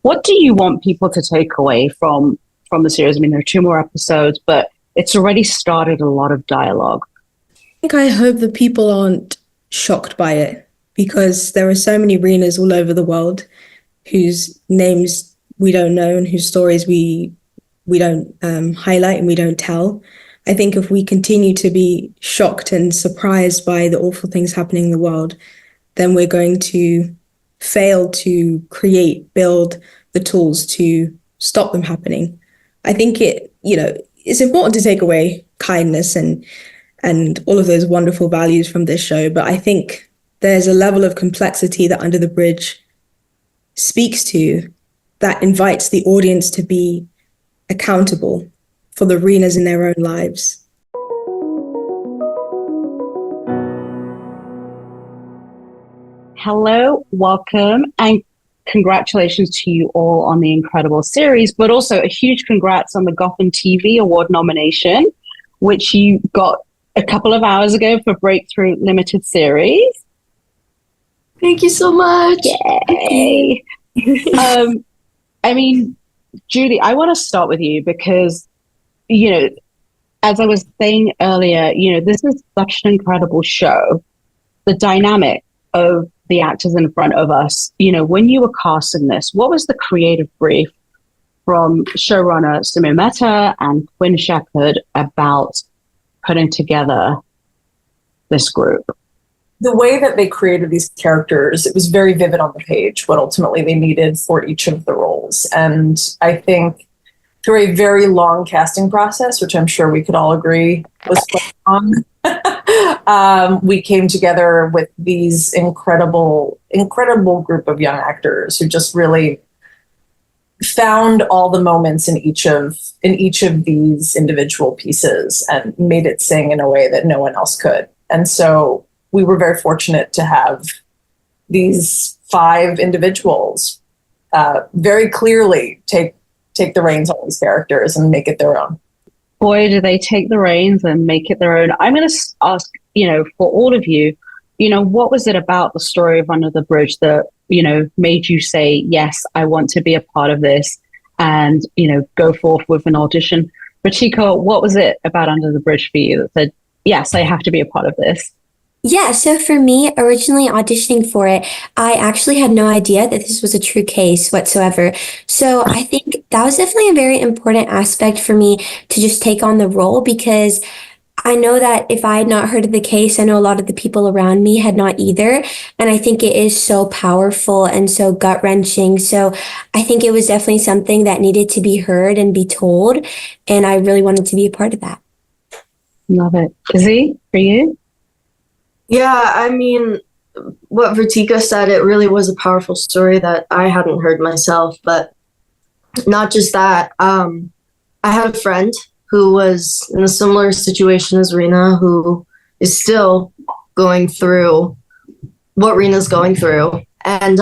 What do you want people to take away from the series? I mean, there are two more episodes, but it's already started a lot of dialogue. I hope that people aren't shocked by it, because there are so many Renas all over the world whose names we don't know and whose stories we don't highlight and we don't tell. I think if we continue to be shocked and surprised by the awful things happening in the world, then we're going to fail to build the tools to stop them happening. I think it's important to take away kindness and all of those wonderful values from this show, but I think there's a level of complexity that Under the Bridge speaks to that invites the audience to be accountable for the Renas in their own lives. Hello, welcome, and congratulations to you all on the incredible series, but also a huge congrats on the Gotham TV Award nomination, which you got a couple of hours ago for Breakthrough Limited Series. Thank you so much. Yay. I mean, Julie, I want to start with you because, as I was saying earlier, this is such an incredible show. The dynamic of the actors in front of us, when you were casting this, what was the creative brief from showrunner Samir Mehta and Quinn Shepherd about putting together this group? The way that they created these characters, it was very vivid on the page, what ultimately they needed for each of the roles. And I think through a very long casting process, which I'm sure we could all agree was quite long, we came together with these incredible group of young actors who just really found all the moments in each of these individual pieces and made it sing in a way that no one else could. And so we were very fortunate to have these 5 individuals very clearly take the reins on these characters and make it their own. Boy, do they take the reins and make it their own. I'm going to ask, for all of you, what was it about the story of Under the Bridge that, made you say, yes, I want to be a part of this and, go forth with an audition? Vritika, what was it about Under the Bridge for you that said, yes, I have to be a part of this? Yeah, so for me, originally auditioning for it, I actually had no idea that this was a true case whatsoever. So I think that was definitely a very important aspect for me to just take on the role, because I know that if I had not heard of the case, I know a lot of the people around me had not either. And I think it is so powerful and so gut-wrenching. So I think it was definitely something that needed to be heard and be told. And I really wanted to be a part of that. Love it. Izzy, for you? Yeah, I mean, what Vritika said, it really was a powerful story that I hadn't heard myself. But not just that, I had a friend who was in a similar situation as Rena, who is still going through what Rena's going through. And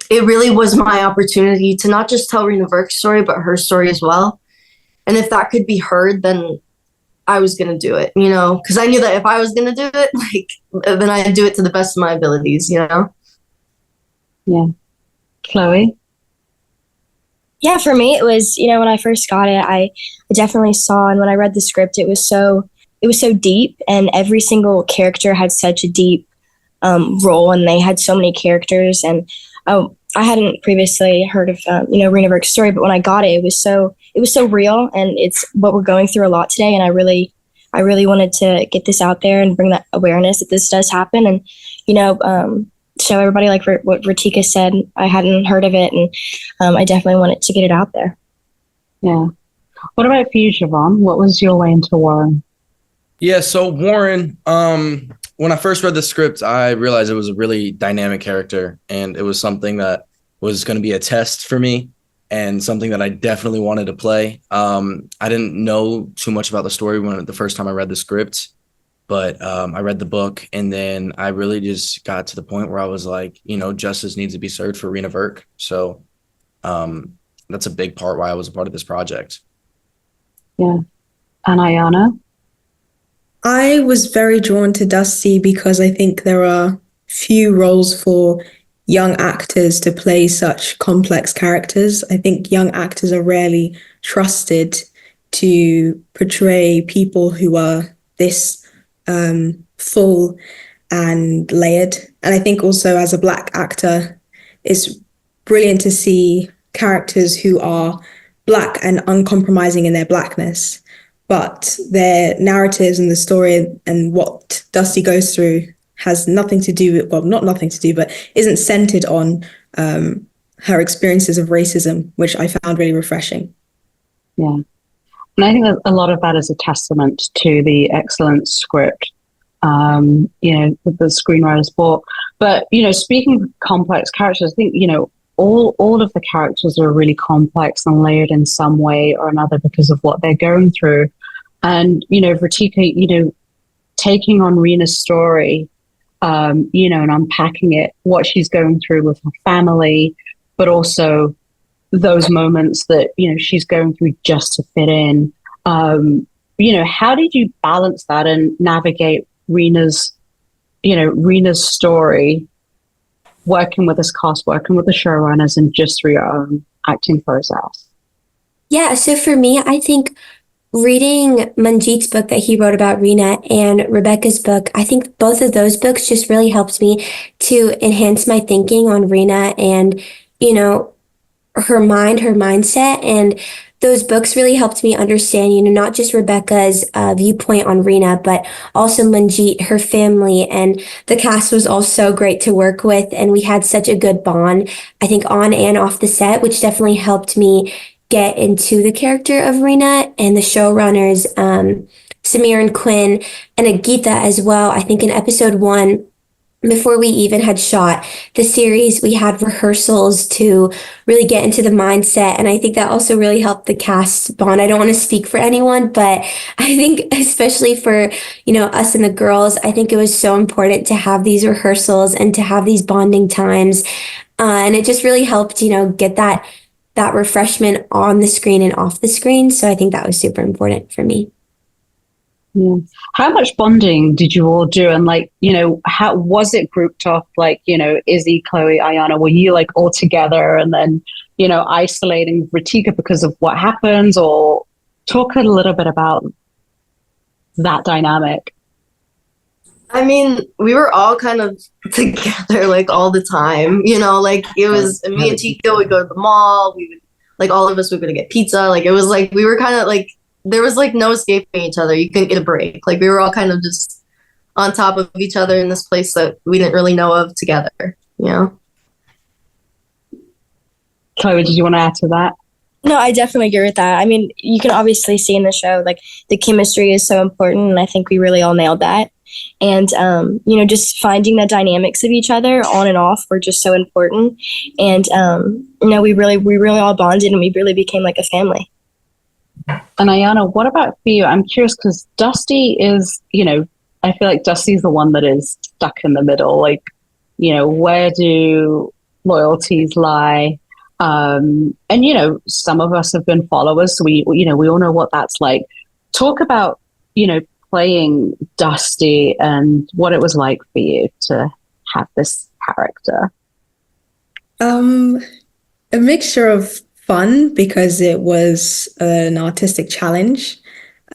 it really was my opportunity to not just tell Rena Verk's story, but her story as well. And if that could be heard, then I was going to do it, because I knew that if I was going to do it, then I'd do it to the best of my abilities, Yeah. Chloe? Yeah, for me, it was, when I first got it, I definitely saw, and when I read the script, it was so deep, and every single character had such a deep role, and they had so many characters. And I hadn't previously heard of, Rena Verk's story, but when I got it, it was so real, and it's what we're going through a lot today. And I really wanted to get this out there and bring that awareness that this does happen, and, show everybody, like what Vritika said. I hadn't heard of it, and I definitely wanted to get it out there. Yeah. What about for you, Javon? What was your way into Warren? Yeah, so Warren, when I first read the script, I realized it was a really dynamic character, and it was something that was going to be a test for me and something that I definitely wanted to play. I didn't know too much about the story the first time I read the script, but I read the book, and then I really just got to the point where I was like, justice needs to be served for Rena Verk. So that's a big part why I was a part of this project. Yeah. And Aiyana? I was very drawn to Dusty because I think there are few roles for young actors to play such complex characters. I think young actors are rarely trusted to portray people who are this full and layered. And I think also as a Black actor, it's brilliant to see characters who are Black and uncompromising in their Blackness, but their narratives and the story and what Dusty goes through has nothing to do with, well, not nothing to do, but isn't centered on her experiences of racism, which I found really refreshing. Yeah. And I think that a lot of that is a testament to the excellent script, that the screenwriters bought. But, speaking of complex characters, I think, all of the characters are really complex and layered in some way or another because of what they're going through. And, Vritika, taking on Rena's story, and unpacking it, what she's going through with her family, but also those moments that, she's going through just to fit in. How did you balance that and navigate Rena's story, working with this cast, working with the showrunners, and just through your own acting process? Yeah, so for me, I think reading Manjeet's book that he wrote about Rena and Rebecca's book, I think both of those books just really helped me to enhance my thinking on Rena and, her mindset. And those books really helped me understand, not just Rebecca's viewpoint on Rena, but also Manjeet, her family, and the cast was all so great to work with. And we had such a good bond, I think, on and off the set, which definitely helped me get into the character of Rena. And the showrunners, Samir and Quinn and Agita as well. I think in episode 1, before we even had shot the series, we had rehearsals to really get into the mindset. And I think that also really helped the cast bond. I don't want to speak for anyone, but I think especially for, us and the girls, I think it was so important to have these rehearsals and to have these bonding times. And it just really helped, get that refreshment on the screen and off the screen. So I think that was super important for me. Yeah. How much bonding did you all do? And how was it grouped off? Izzy, Chloe, Aiyana, were you all together and then, isolating Vritika because of what happens? Or talk a little bit about that dynamic. I mean, we were all kind of together all the time, it was me and Chico would go to the mall, we would all of us would go to get pizza. It was we were kind of there was no escaping each other. You couldn't get a break. We were all kind of just on top of each other in this place that we didn't really know of together, Chloe, did you want to add to that? No, I definitely agree with that. I mean, you can obviously see in the show, the chemistry is so important, and I think we really all nailed that. And, just finding the dynamics of each other on and off were just so important. And, we really all bonded, and we really became like a family. And Aiyana, what about for you? I'm curious because Dusty is, I feel like Dusty's the one that is stuck in the middle. Where do loyalties lie? And, some of us have been followers, so we all know what that's like. Talk about, playing Dusty and what it was like for you to have this character. A mixture of fun because it was an artistic challenge,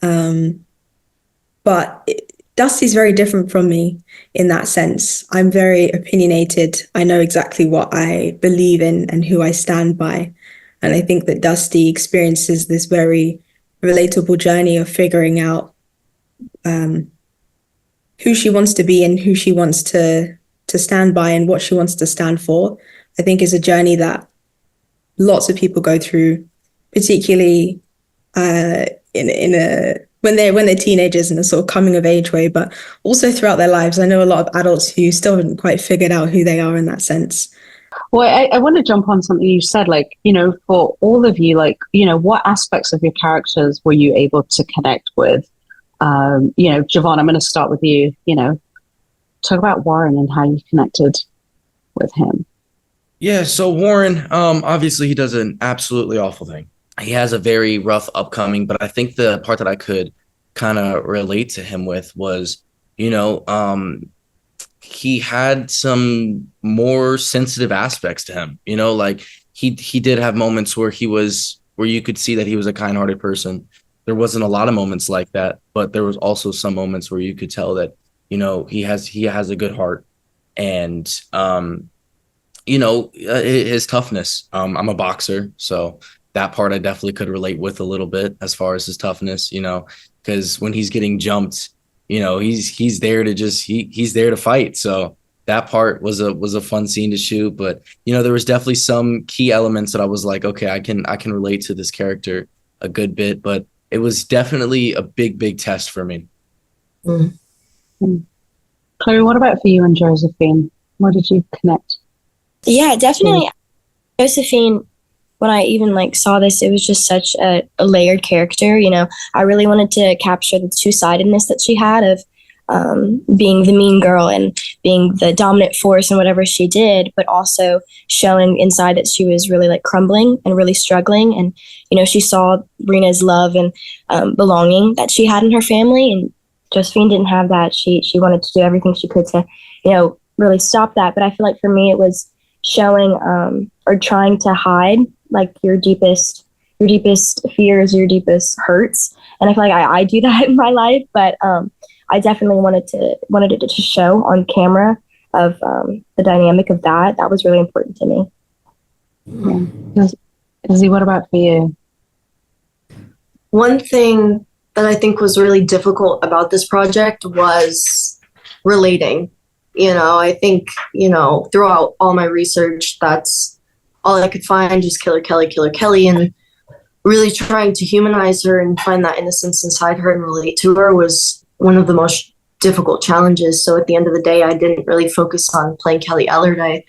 but Dusty's very different from me in that sense. I'm very opinionated. I know exactly what I believe in and who I stand by. And I think that Dusty experiences this very relatable journey of figuring out who she wants to be and who she wants to stand by and what she wants to stand for. I think is a journey that lots of people go through, particularly when they're teenagers in a sort of coming of age way, but also throughout their lives. I know a lot of adults who still haven't quite figured out who they are in that sense. Well, I want to jump on something you said, for all of you, what aspects of your characters were you able to connect with? Javon, I'm going to start with you, talk about Warren and how you connected with him. Yeah, so Warren, obviously he does an absolutely awful thing. He has a very rough upcoming, but I think the part that I could kind of relate to him with was, he had some more sensitive aspects to him, like he did have moments where you could see that he was a kind-hearted person. There wasn't a lot of moments like that, but there was also some moments where you could tell that, he has a good heart. And his toughness. I'm a boxer, so that part I definitely could relate with a little bit as far as his toughness, because when he's getting jumped, he's there to he's there to fight. So that part was a fun scene to shoot. But there was definitely some key elements that I was like, okay, I can relate to this character a good bit. But it was definitely a big test for me. Chloe, what about for you and Josephine? What did you connect? Yeah, definitely. Josephine, when I even saw this, it was just such a layered character. I really wanted to capture the two-sidedness that she had of being the mean girl and being the dominant force in whatever she did, but also showing inside that she was really crumbling and really struggling. And, she saw Rena's love and belonging that she had in her family, and Josephine didn't have that. She wanted to do everything she could to, really stop that. But I feel like for me, it was showing or trying to hide your deepest fears, your deepest hurts. And I feel like I do that in my life, but I definitely wanted it to show on camera of the dynamic of that. That was really important to me. Yeah. Izzy, what about for you? One thing that I think was really difficult about this project was relating. I think, throughout all my research, that's all I could find, just Killer Kelly, and really trying to humanize her and find that innocence inside her and relate to her was one of the most difficult challenges. So at the end of the day, I didn't really focus on playing Kelly Ellard. I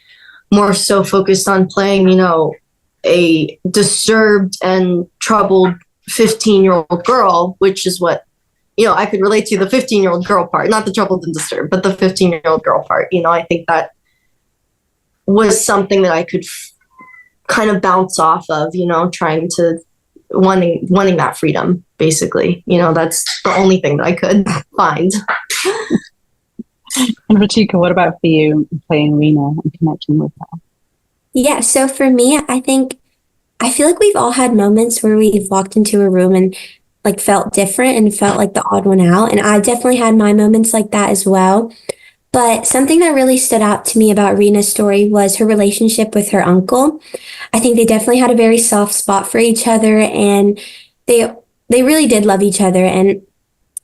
more so focused on playing, a disturbed and troubled 15-year-old girl, which is what I could relate to, the 15-year-old girl part, not the troubled and disturbed, but the 15-year-old girl part. I think that was something that I could kind of bounce off of, trying to wanting that freedom, basically. That's the only thing that I could find. And Vritika, what about for you playing Rena and connecting with her? Yeah, so for me, I feel like we've all had moments where we've walked into a room and felt different and felt like the odd one out. And I definitely had my moments like that as well. But something that really stood out to me about Rena's story was her relationship with her uncle. I think they definitely had a very soft spot for each other, and they really did love each other. And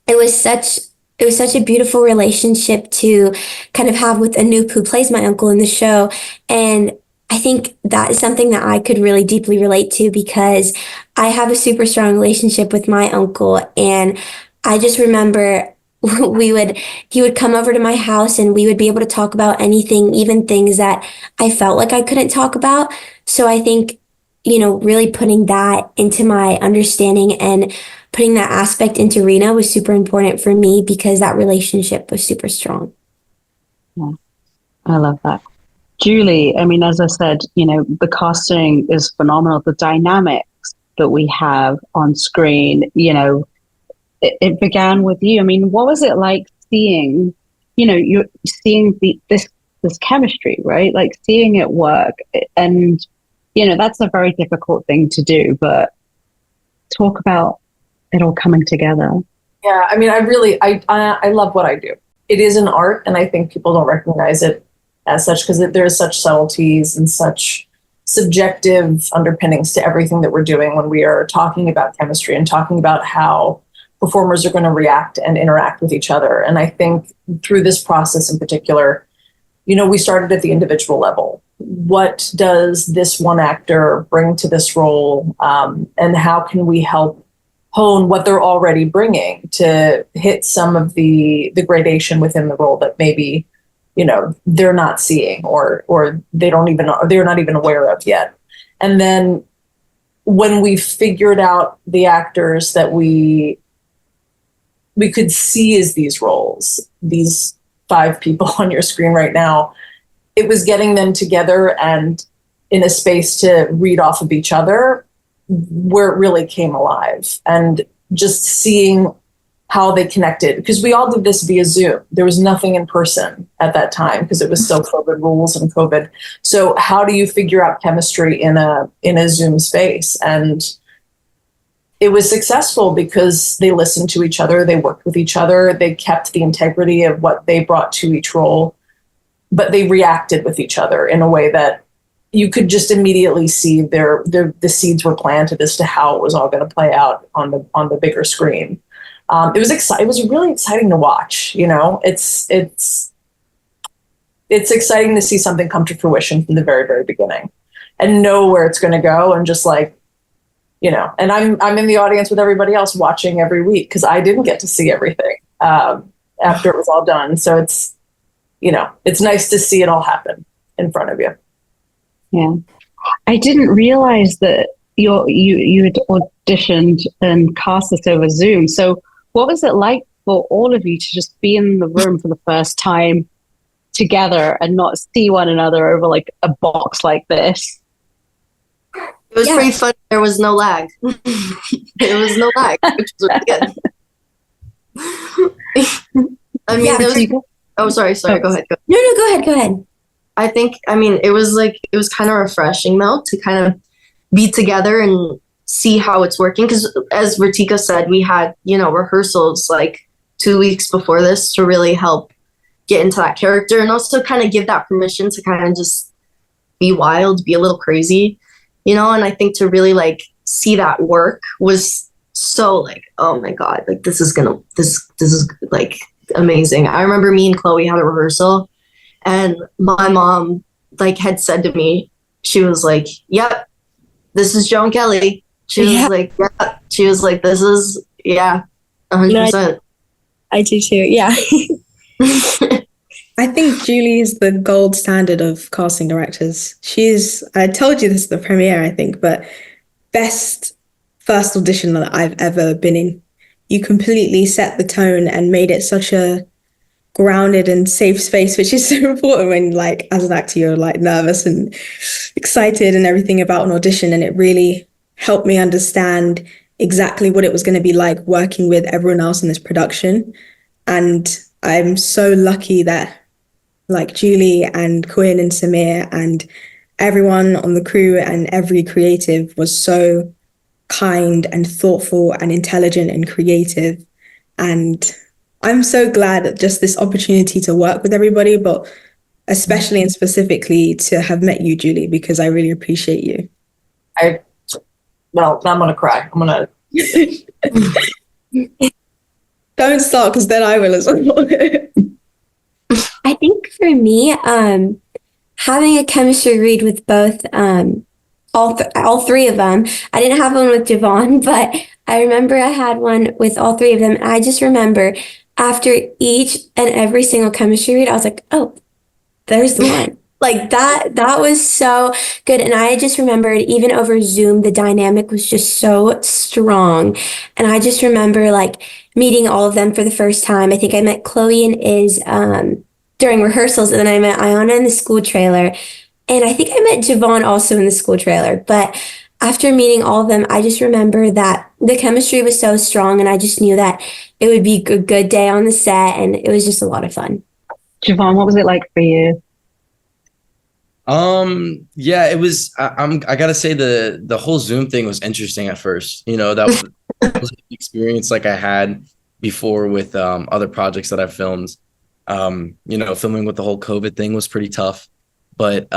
it was such a beautiful relationship to kind of have with Anoop, who plays my uncle in the show. And I think that is something that I could really deeply relate to, because I have a super strong relationship with my uncle. And I just remember he would come over to my house and we would be able to talk about anything, even things that I felt like I couldn't talk about. So I think, really putting that into my understanding and putting that aspect into Rena was super important for me, because that relationship was super strong. Yeah, I love that. Julie, I mean, as I said, the casting is phenomenal. The dynamics that we have on screen, it began with you. I mean, what was it like seeing, you're seeing this chemistry, right? Seeing it work, and that's a very difficult thing to do. But talk about it all coming together. Yeah, I mean, I love what I do. It is an art, and I think people don't recognize it as such, because there's such subtleties and such subjective underpinnings to everything that we're doing when we are talking about chemistry and talking about how performers are going to react and interact with each other. And I think through this process in particular, we started at the individual level. What does this one actor bring to this role? And how can we help hone what they're already bringing to hit some of the gradation within the role that maybe they're not seeing or they're not even aware of yet. And then when we figured out the actors that we could see as these roles, these 5 people on your screen right now, it was getting them together and in a space to read off of each other where it really came alive. And just seeing how they connected, because we all did this via Zoom. There was nothing in person at that time because it was still COVID rules and COVID. So how do you figure out chemistry in a Zoom space? And it was successful because they listened to each other, they worked with each other, they kept the integrity of what they brought to each role, but they reacted with each other in a way that you could just immediately see the seeds were planted as to how it was all going to play out on the bigger screen. It was really exciting to watch. It's exciting to see something come to fruition from the very, very beginning and know where it's going to go, and just like, and I'm in the audience with everybody else watching every week because I didn't get to see everything after it was all done. So it's nice to see it all happen in front of you. Yeah. I didn't realize that you had auditioned and cast this over Zoom. So what was it like for all of you to just be in the room for the first time together and not see one another over like a box like this? It was pretty fun. There was no lag. There was no lag, which was really good. I mean, oh, sorry. Go ahead. No, go ahead. It was kind of refreshing though to kind of be together and see how it's working, because as Vritika said, we had rehearsals like 2 weeks before this to really help get into that character, and also kind of give that permission to kind of just be wild, be a little crazy, and I think to really like see that work was so like, oh my god, like this is like amazing. I remember me and Chloe had a rehearsal, and my mom like had said to me, she was like, yep, this is Joan Kelly. She was like, yeah. She was like, this is, 100%. I do too, yeah. I think Julie is the gold standard of casting directors. I told you this at the premiere, I think, but best first audition that I've ever been in. You completely set the tone and made it such a grounded and safe space, which is so important when, like, as an actor, you're like nervous and excited and everything about an audition. And it really helped me understand exactly what it was going to be like working with everyone else in this production. And I'm so lucky that like Julie and Quinn and Samir and everyone on the crew and every creative was so kind and thoughtful and intelligent and creative. And I'm so glad that just this opportunity to work with everybody, but especially and specifically to have met you, Julie, because I really appreciate you. Well, I'm going to cry. I'm going to... Don't start, because then I will as well. I think for me, having a chemistry read with both, all three of them. I didn't have one with Javon, but I remember I had one with all three of them. And I just remember after each and every single chemistry read, I was like, oh, there's the one. Like that was so good. And I just remembered even over Zoom, the dynamic was just so strong. And I just remember like meeting all of them for the first time. I think I met Chloe and Iz during rehearsals, and then I met Aiyana in the school trailer. And I think I met Javon also in the school trailer. But after meeting all of them, I just remember that the chemistry was so strong, and I just knew that it would be a good day on the set, and it was just a lot of fun. Javon, what was it like for you? Yeah, it was, I gotta say the whole Zoom thing was interesting at first. That was an experience like I had before with other projects that I've filmed. Filming with the whole COVID thing was pretty tough, but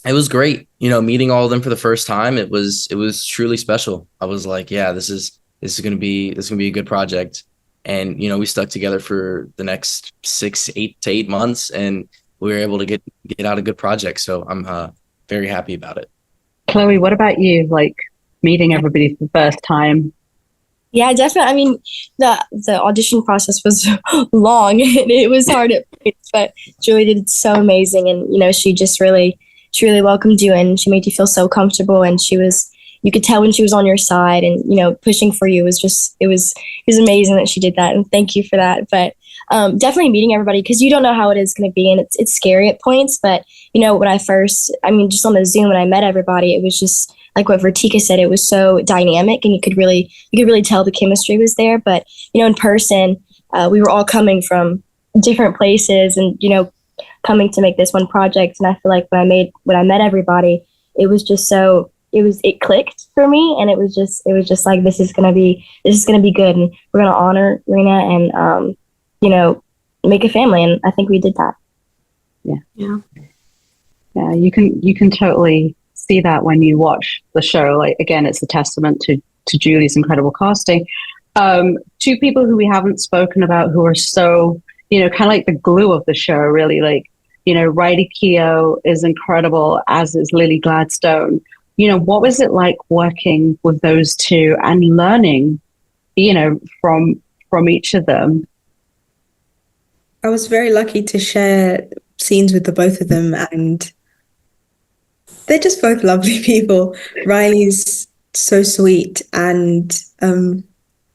it was great. Meeting all of them for the first time, it was truly special. I was like, yeah, this is gonna be a good project. And we stuck together for the next 6 to 8 months, and we were able to get out a good project. So I'm very happy about it. Chloe, what about you? Like meeting everybody for the first time? Yeah, definitely. I mean, the audition process was long and it was hard at points, but Julie did so amazing. And, she really welcomed you, and she made you feel so comfortable. And you could tell when she was on your side and, pushing for you it was amazing that she did that. And thank you for that. But definitely meeting everybody, because you don't know how it is going to be, and it's scary at points. But when I first, just on the Zoom, when I met everybody, it was just like what Vritika said. It was so dynamic, and you could really tell the chemistry was there. But in person, we were all coming from different places, and coming to make this one project. And I feel like when I met everybody, it was just it clicked for me, and it was just like, this is gonna be good, and we're gonna honor Rena and make a family. And I think we did that. Yeah. You can totally see that when you watch the show. Like, again, it's a testament to Julie's incredible casting. Two people who we haven't spoken about who are so, kind of like the glue of the show, really. Like, Riley Keough is incredible, as is Lily Gladstone. What was it like working with those two and learning, from each of them? I was very lucky to share scenes with the both of them, and they're just both lovely people. Riley's so sweet, and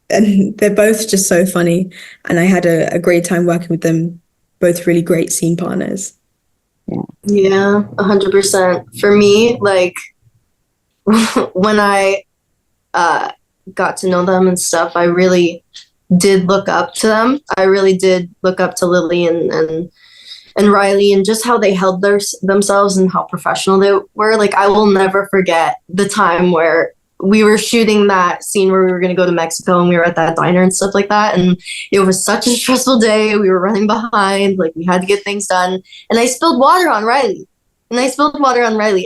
they're both just so funny. And I had a great time working with them. Both really great scene partners. Yeah, 100%. For me, like, when I got to know them and stuff, I really did look up to them. I really did look up to Lily and Riley, and just how they held themselves and how professional they were. Like, I will never forget the time where we were shooting that scene where we were going to go to Mexico, and we were at that diner and stuff like that. And it was such a stressful day. We were running behind, like, we had to get things done. And I spilled water on Riley.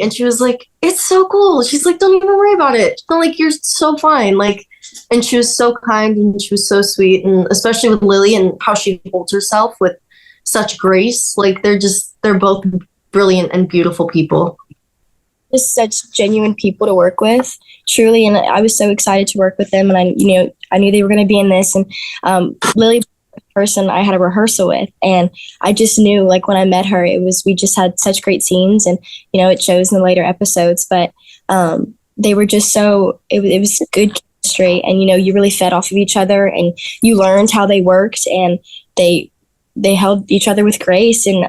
And she was like, "It's so cool." She's like, "Don't even worry about it. She's like, you're so fine." Like, and she was so kind, and she was so sweet. And especially with Lily and how she holds herself with such grace. Like, they're both brilliant and beautiful people. Just such genuine people to work with, truly. And I was so excited to work with them. And I knew they were going to be in this. And Lily, person I had a rehearsal with, and I just knew, like, when I met her, we just had such great scenes, and it shows in the later episodes. But they were just so, it was good chemistry, and you really fed off of each other, and you learned how they worked, and they held each other with grace. And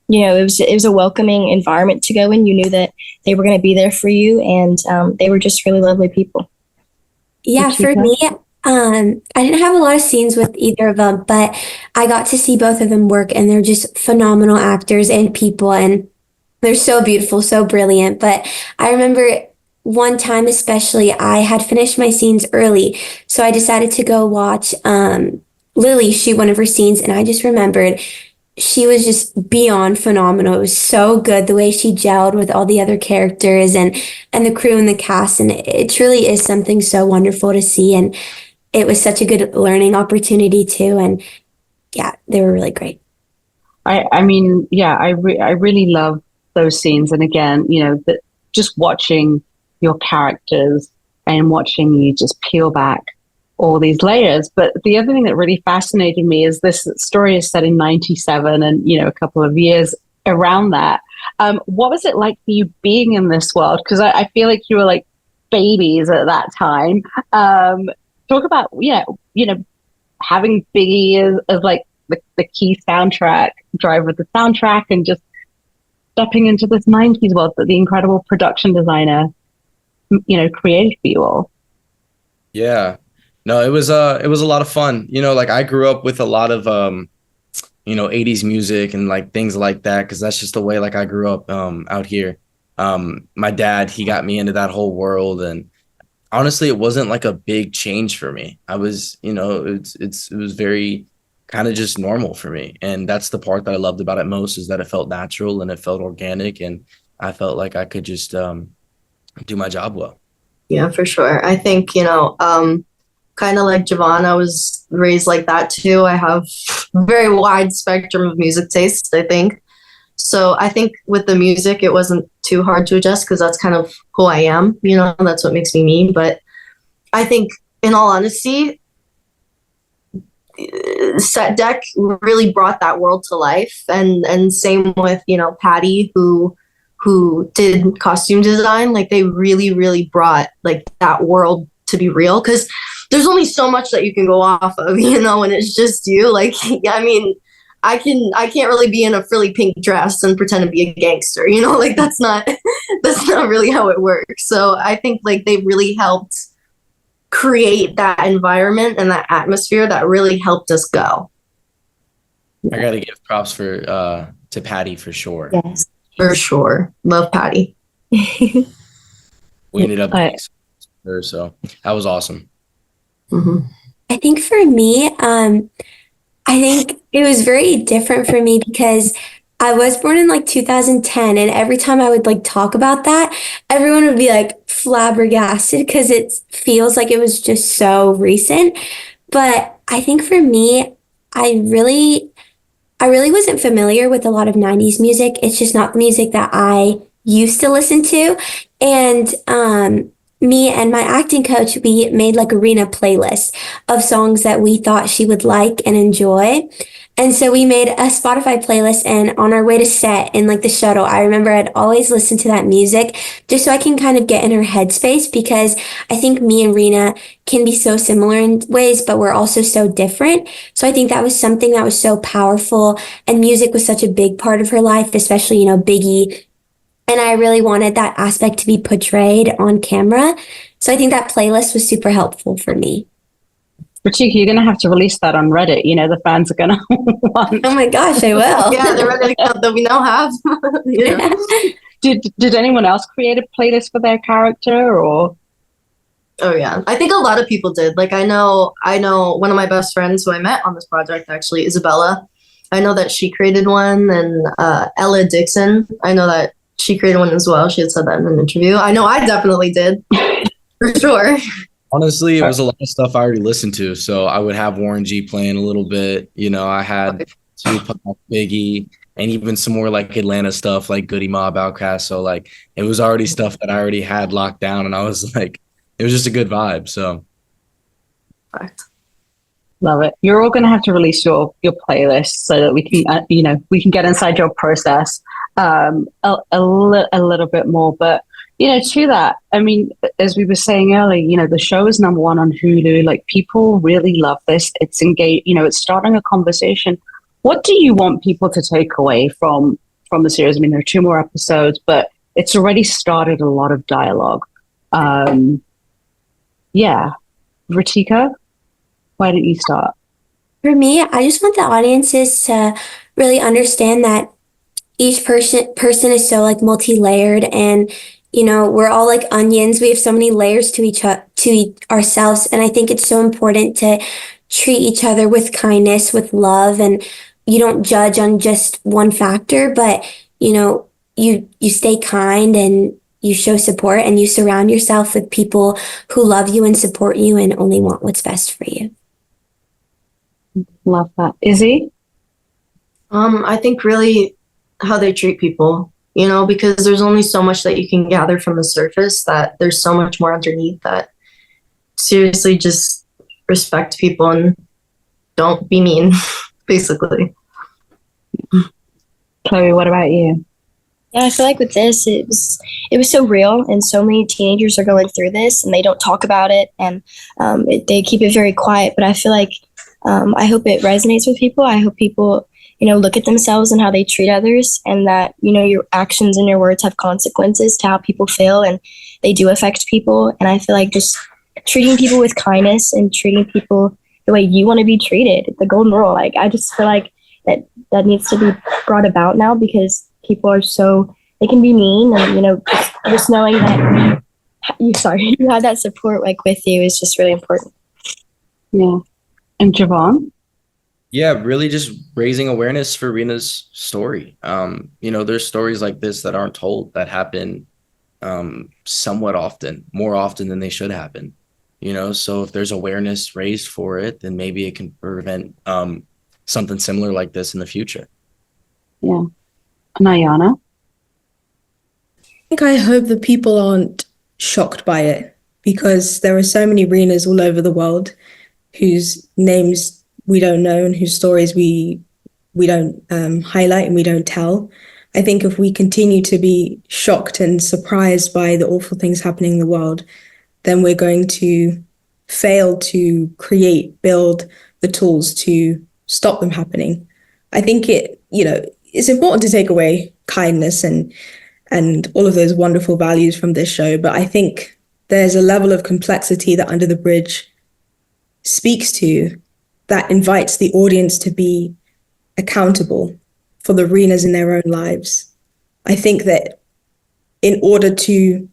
it was a welcoming environment to go in. You knew that they were going to be there for you, and they were just really lovely people. Yeah, for me, I didn't have a lot of scenes with either of them, but I got to see both of them work, and they're just phenomenal actors and people, and they're so beautiful, so brilliant. But I remember one time especially, I had finished my scenes early, so I decided to go watch Lily shoot one of her scenes, and I just remembered she was just beyond phenomenal. It was so good the way she gelled with all the other characters and the crew and the cast, and it truly is something so wonderful to see. And it was such a good learning opportunity too. And yeah, they were really great. I really love those scenes. And again, just watching your characters and watching you just peel back all these layers. But the other thing that really fascinated me is this story is set in 97, and a couple of years around that. What was it like for you being in this world? Because I feel like you were like babies at that time. Talk about having Biggie as like the key soundtrack driver of the soundtrack, and just stepping into this 90s world that the incredible production designer created for you all. Yeah. No, it was a lot of fun. Like, I grew up with a lot of 80s music and like things like that, because that's just the way, like, I grew up out here. My dad, he got me into that whole world, and honestly, it wasn't like a big change for me. I was, it was very kind of just normal for me, and that's the part that I loved about it most, is that it felt natural and it felt organic, and I felt like I could just do my job well. Yeah, for sure. I think kind of like Javon, I was raised like that too. I have a very wide spectrum of music tastes, I think. So I think with the music, it wasn't too hard to adjust, because that's kind of who I am, that's what makes me me. But I think, in all honesty, Set Deck really brought that world to life. And same with, Patty, who did costume design. Like, they really, really brought like that world to be real. Because there's only so much that you can go off of, when it's just you. Like, I mean, I can't really be in a frilly pink dress and pretend to be a gangster, like that's not really how it works. So I think like they really helped create that environment and that atmosphere that really helped us go. I gotta give props to Patty for sure. Yes, for sure. Love Patty. We ended up her, so that was awesome. Mm-hmm. I think for me, I think it was very different for me because I was born in like 2010, and every time I would like talk about that, everyone would be like flabbergasted because it feels like it was just so recent. But I think for me, I really wasn't familiar with a lot of 90s music. It's just not the music that I used to listen to. And me and my acting coach, we made like Arena playlist of songs that we thought she would like and enjoy. And so we made a Spotify playlist, and on our way to set in like the shuttle, I remember I'd always listen to that music just so I can kind of get in her headspace, because I think me and Rena can be so similar in ways, but we're also so different. So I think that was something that was so powerful, and music was such a big part of her life, especially, Biggie. And I really wanted that aspect to be portrayed on camera. So I think that playlist was super helpful for me. Vritika, you're going to have to release that on Reddit. The fans are going to want. Oh my gosh, I will. Yeah, the Reddit account that we now have. Did anyone else create a playlist for their character, or? Oh yeah, I think a lot of people did. Like I know one of my best friends who I met on this project, actually, Isabella. I know that she created one, and Ella Dixon, I know that she created one as well. She had said that in an interview. I know I definitely did, for sure. Honestly, it was a lot of stuff I already listened to. So I would have Warren G playing a little bit. I had Tupac, Biggie, and even some more like Atlanta stuff like Goody Mob, Outkast. So like it was already stuff that I already had locked down, and I was like, it was just a good vibe. So love it. You're all going to have to release your playlist so that we can we can get inside your process a little bit more. But to that, I mean, as we were saying earlier, the show is number one on Hulu. Like, people really love this. It's engaged. It's starting a conversation. What do you want people to take away from the series? I mean, there are 2 more episodes, but it's already started a lot of dialogue. Yeah, Vritika, why don't you start? For me, I just want the audiences to really understand that each person is so like multi-layered, and we're all like onions. We have so many layers to ourselves, and I think it's so important to treat each other with kindness, with love, and you don't judge on just one factor, but you stay kind and you show support, and you surround yourself with people who love you and support you and only want what's best for you. Love that. Izzy? I think really how they treat people, because there's only so much that you can gather from the surface, that there's so much more underneath. That seriously, just respect people and don't be mean, basically. Chloe, what about you? Yeah, I feel like with this, it was so real, and so many teenagers are going through this, and they don't talk about it, and they keep it very quiet. But I feel like I hope it resonates with people. I hope people, look at themselves and how they treat others, and that, your actions and your words have consequences to how people feel, and they do affect people. And I feel like just treating people with kindness and treating people the way you want to be treated, the golden rule. Like, I just feel like that needs to be brought about now, because people are they can be mean, and, just knowing that you have that support like with you is just really important. Yeah. And Javon? Yeah, really just raising awareness for Rena's story. There's stories like this that aren't told, that happen somewhat often, more often than they should happen. So if there's awareness raised for it, then maybe it can prevent something similar like this in the future. Yeah. And Aiyana? I hope that people aren't shocked by it, because there are so many Renas all over the world whose names we don't know and whose stories we don't highlight and we don't tell. I think if we continue to be shocked and surprised by the awful things happening in the world, then we're going to fail to build the tools to stop them happening. I think it's important to take away kindness and all of those wonderful values from this show, but I think there's a level of complexity that Under the Bridge speaks to that invites the audience to be accountable for the Renas in their own lives. I think that in order to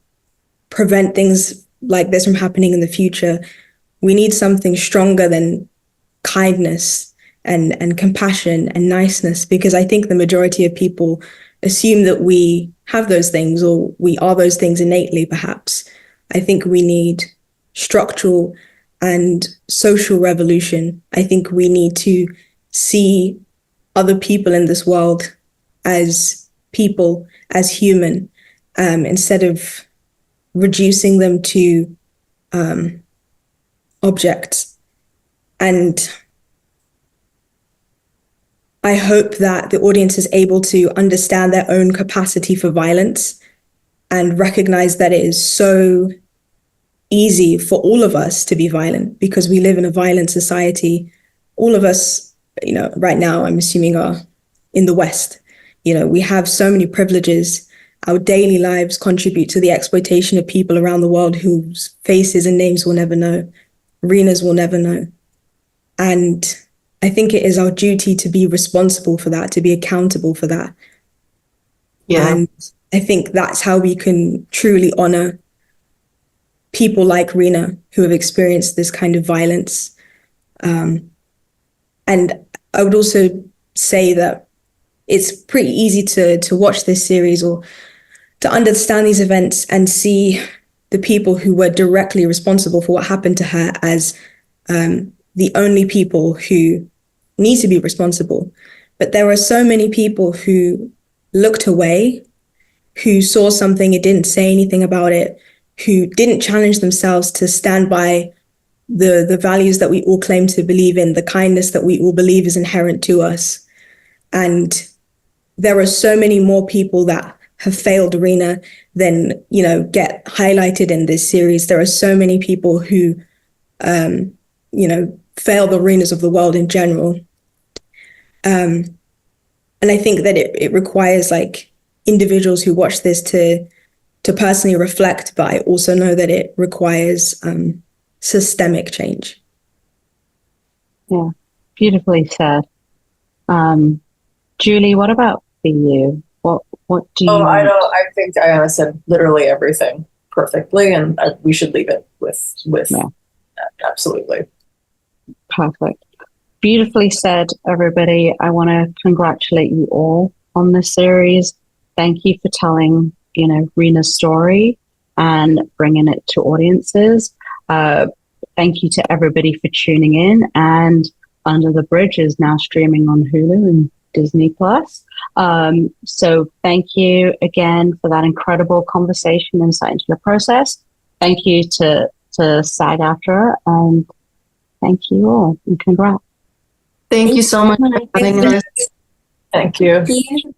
prevent things like this from happening in the future, we need something stronger than kindness and compassion and niceness, because I think the majority of people assume that we have those things or we are those things innately, perhaps. I think we need structural and social revolution. I think we need to see other people in this world as people, as human, instead of reducing them to objects. And I hope that the audience is able to understand their own capacity for violence and recognize that it is so easy for all of us to be violent because we live in a violent society. All of us, right now, I'm assuming, are in the West. We have so many privileges. Our daily lives contribute to the exploitation of people around the world whose faces and names we'll never know, Renas will never know. And I think it is our duty to be responsible for that, to be accountable for that. Yeah. And I think that's how we can truly honor people like Rena who have experienced this kind of violence. And I would also say that it's pretty easy to watch this series or to understand these events and see the people who were directly responsible for what happened to her as the only people who need to be responsible. But there are so many people who looked away, who saw something and didn't say anything about it, who didn't challenge themselves to stand by the values that we all claim to believe in, the kindness that we all believe is inherent to us. And there are so many more people that have failed Rena than, get highlighted in this series. There are so many people who, fail the Renas of the world in general. And I think that it requires individuals who watch this to personally reflect, but I also know that it requires systemic change. Yeah, beautifully said. Julie, what about for you? What do you? I think Aiyana said literally everything perfectly, and we should leave it with that. Absolutely. Perfect. Beautifully said, everybody. I want to congratulate you all on this series. Thank you for telling, Rena's story and bringing it to audiences. Thank you to everybody for tuning in. And Under the Bridge is now streaming on Hulu and Disney Plus. So thank you again for that incredible conversation, insight into the process. Thank you to SAG-AFTRA, and thank you all, and congrats. Thank you so much for having us. Thank you. Thank you.